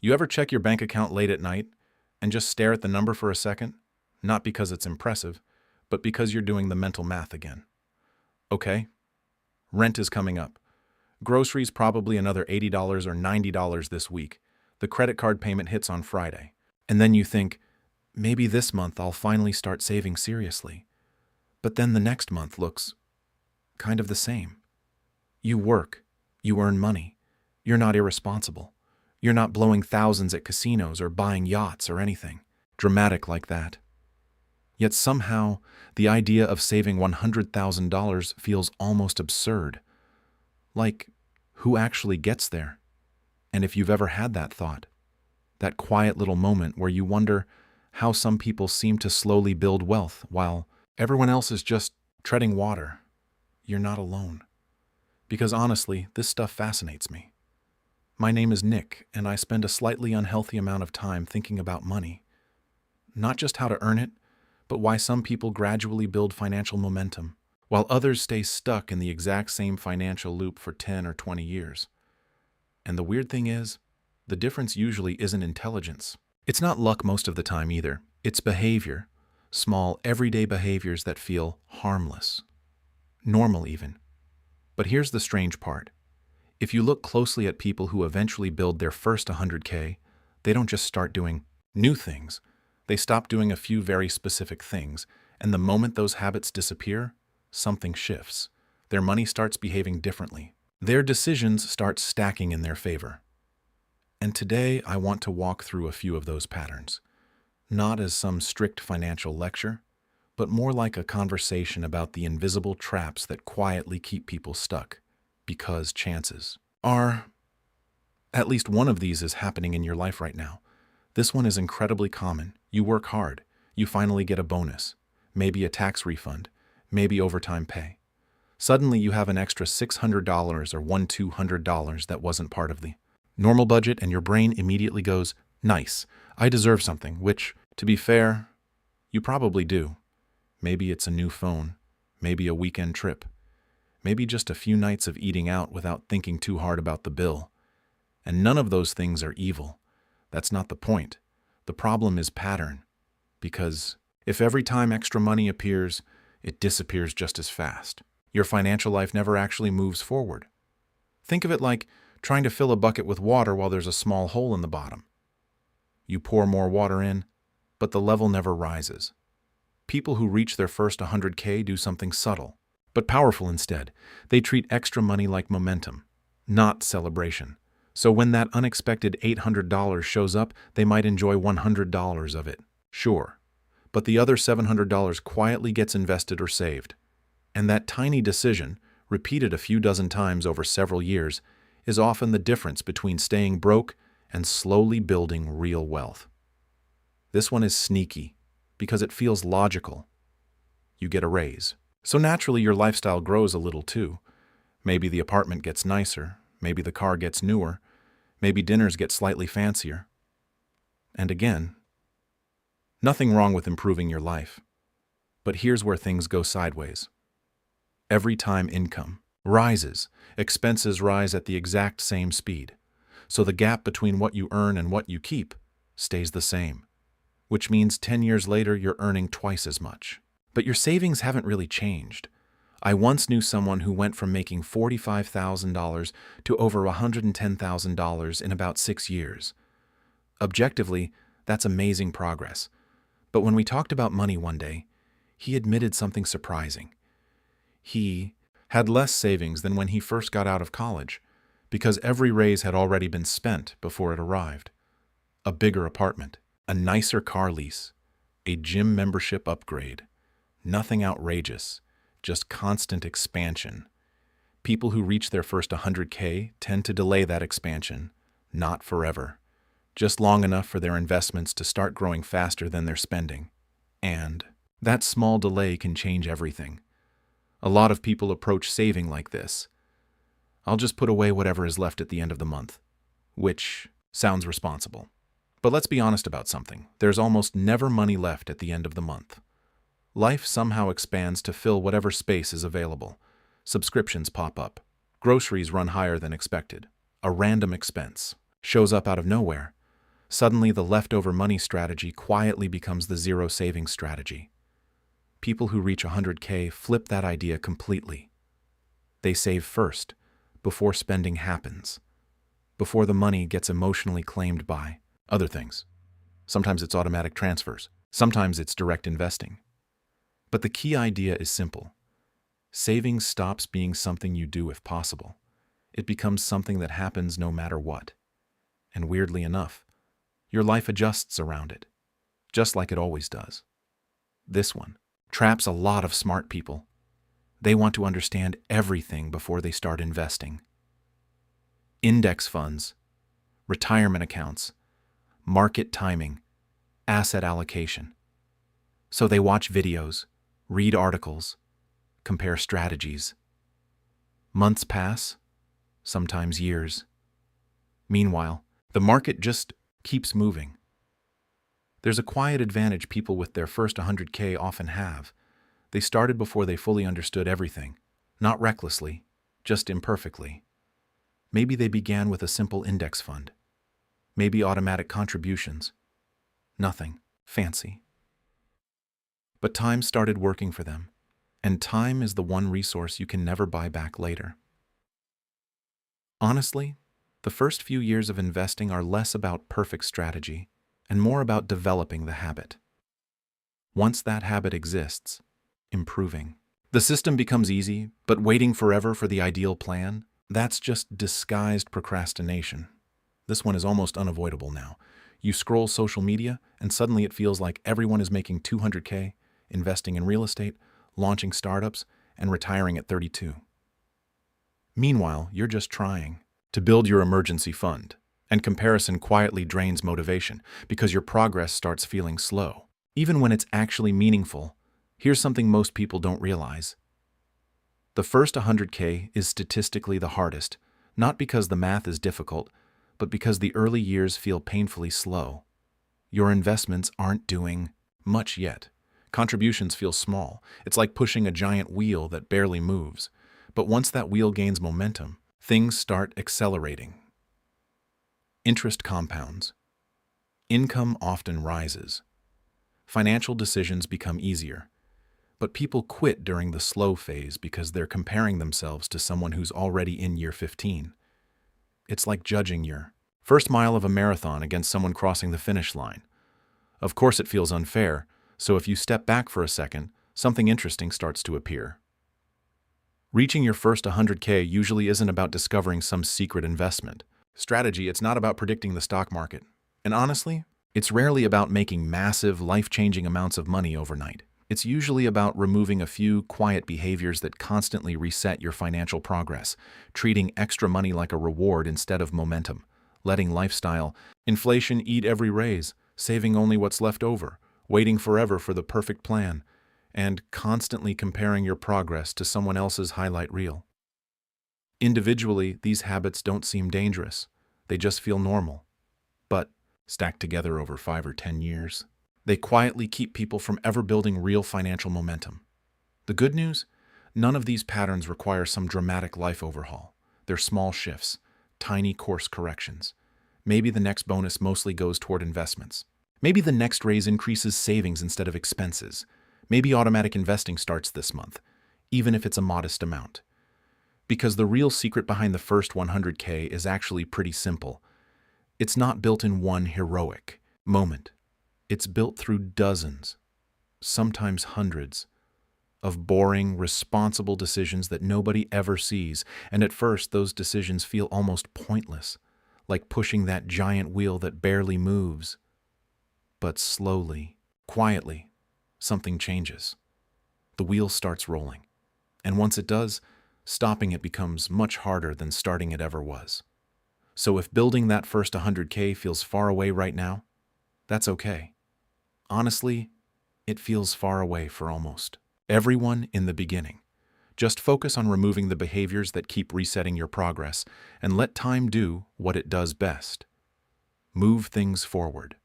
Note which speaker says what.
Speaker 1: You ever check your bank account late at night and just stare at the number for a second? Not because it's impressive, but because you're doing the mental math again. Okay, rent is coming up. Groceries probably another $80 or $90 this week. The credit card payment hits on Friday. And then you think, maybe this month I'll finally start saving seriously. But then the next month looks kind of the same. You work, you earn money. You're not irresponsible. You're not blowing thousands at casinos or buying yachts or anything dramatic like that. Yet somehow, the idea of saving $100,000 feels almost absurd. Like, who actually gets there? And if you've ever had that thought, that quiet little moment where you wonder how some people seem to slowly build wealth while everyone else is just treading water, you're not alone. Because honestly, this stuff fascinates me. My name is Nick, and I spend a slightly unhealthy amount of time thinking about money. Not just how to earn it, but why some people gradually build financial momentum, while others stay stuck in the exact same financial loop for 10 or 20 years. And the weird thing is, the difference usually isn't intelligence. It's not luck most of the time either. It's behavior, small, everyday behaviors that feel harmless, normal even. But here's the strange part. If you look closely at people who eventually build their first 100K, they don't just start doing new things. They stop doing a few very specific things, and the moment those habits disappear, something shifts. Their money starts behaving differently. Their decisions start stacking in their favor. And today, I want to walk through a few of those patterns. Not as some strict financial lecture, but more like a conversation about the invisible traps that quietly keep people stuck. Because chances are, at least one of these is happening in your life right now. This one is incredibly common. You work hard. You finally get a bonus. Maybe a tax refund. Maybe overtime pay. Suddenly you have an extra $600 or $200 that wasn't part of the normal budget, and your brain immediately goes, nice, I deserve something, which, to be fair, you probably do. Maybe it's a new phone. Maybe a weekend trip. Maybe just a few nights of eating out without thinking too hard about the bill. And none of those things are evil. That's not the point. The problem is pattern. Because if every time extra money appears, it disappears just as fast. Your financial life never actually moves forward. Think of it like trying to fill a bucket with water while there's a small hole in the bottom. You pour more water in, but the level never rises. People who reach their first 100K do something subtle, but powerful instead. They treat extra money like momentum, not celebration. So when that unexpected $800 shows up, they might enjoy $100 of it, sure. But the other $700 quietly gets invested or saved. And that tiny decision, repeated a few dozen times over several years, is often the difference between staying broke and slowly building real wealth. This one is sneaky because it feels logical. You get a raise. So naturally your lifestyle grows a little too. Maybe the apartment gets nicer, maybe the car gets newer, maybe dinners get slightly fancier. And again, nothing wrong with improving your life. But here's where things go sideways. Every time income rises, expenses rise at the exact same speed. So the gap between what you earn and what you keep stays the same, which means 10 years later you're earning twice as much. But your savings haven't really changed. I once knew someone who went from making $45,000 to over $110,000 in about 6 years. Objectively, that's amazing progress. But when we talked about money one day, he admitted something surprising. He had less savings than when he first got out of college, because every raise had already been spent before it arrived. A bigger apartment, a nicer car lease, a gym membership upgrade. Nothing outrageous, just constant expansion. People who reach their first 100K tend to delay that expansion, not forever, just long enough for their investments to start growing faster than their spending. And that small delay can change everything. A lot of people approach saving like this. I'll just put away whatever is left at the end of the month, which sounds responsible. But let's be honest about something. There's almost never money left at the end of the month. Life somehow expands to fill whatever space is available. Subscriptions pop up. Groceries run higher than expected. A random expense shows up out of nowhere. Suddenly, the leftover money strategy quietly becomes the zero savings strategy. People who reach 100K flip that idea completely. They save first, before spending happens, before the money gets emotionally claimed by other things. Sometimes it's automatic transfers. Sometimes it's direct investing. But the key idea is simple. Savings stops being something you do if possible. It becomes something that happens no matter what. And weirdly enough, your life adjusts around it, just like it always does. This one traps a lot of smart people. They want to understand everything before they start investing. Index funds, retirement accounts, market timing, asset allocation. So they watch videos, read articles, compare strategies. Months pass, sometimes years. Meanwhile, the market just keeps moving. There's a quiet advantage people with their first 100K often have. They started before they fully understood everything, not recklessly, just imperfectly. Maybe they began with a simple index fund. Maybe automatic contributions. Nothing fancy. But time started working for them, and time is the one resource you can never buy back later. Honestly, the first few years of investing are less about perfect strategy and more about developing the habit. Once that habit exists, improving. The system becomes easy, but waiting forever for the ideal plan, that's just disguised procrastination. This one is almost unavoidable now. You scroll social media, and suddenly it feels like everyone is making 200K, investing in real estate, launching startups, and retiring at 32. Meanwhile, you're just trying to build your emergency fund, and comparison quietly drains motivation because your progress starts feeling slow. Even when it's actually meaningful, here's something most people don't realize. The first 100K is statistically the hardest, not because the math is difficult, but because the early years feel painfully slow. Your investments aren't doing much yet. Contributions feel small. It's like pushing a giant wheel that barely moves. But once that wheel gains momentum, things start accelerating. Interest compounds. Income often rises. Financial decisions become easier. But people quit during the slow phase because they're comparing themselves to someone who's already in year 15. It's like judging your first mile of a marathon against someone crossing the finish line. Of course it feels unfair, so if you step back for a second, something interesting starts to appear. Reaching your first 100K usually isn't about discovering some secret investment strategy. It's not about predicting the stock market. And honestly, it's rarely about making massive, life-changing amounts of money overnight. It's usually about removing a few quiet behaviors that constantly reset your financial progress, treating extra money like a reward instead of momentum, letting lifestyle, inflation eat every raise, saving only what's left over, waiting forever for the perfect plan, and constantly comparing your progress to someone else's highlight reel. Individually, these habits don't seem dangerous. They just feel normal. But, stacked together over 5 or 10 years, they quietly keep people from ever building real financial momentum. The good news? None of these patterns require some dramatic life overhaul. They're small shifts, tiny course corrections. Maybe the next bonus mostly goes toward investments. Maybe the next raise increases savings instead of expenses. Maybe automatic investing starts this month, even if it's a modest amount. Because the real secret behind the first 100K is actually pretty simple. It's not built in one heroic moment. It's built through dozens, sometimes hundreds, of boring, responsible decisions that nobody ever sees, and at first those decisions feel almost pointless, like pushing that giant wheel that barely moves. But slowly, quietly, something changes. The wheel starts rolling, and once it does, stopping it becomes much harder than starting it ever was. So if building that first 100K feels far away right now, that's okay. Honestly, it feels far away for almost everyone in the beginning. Just focus on removing the behaviors that keep resetting your progress and let time do what it does best. Move things forward.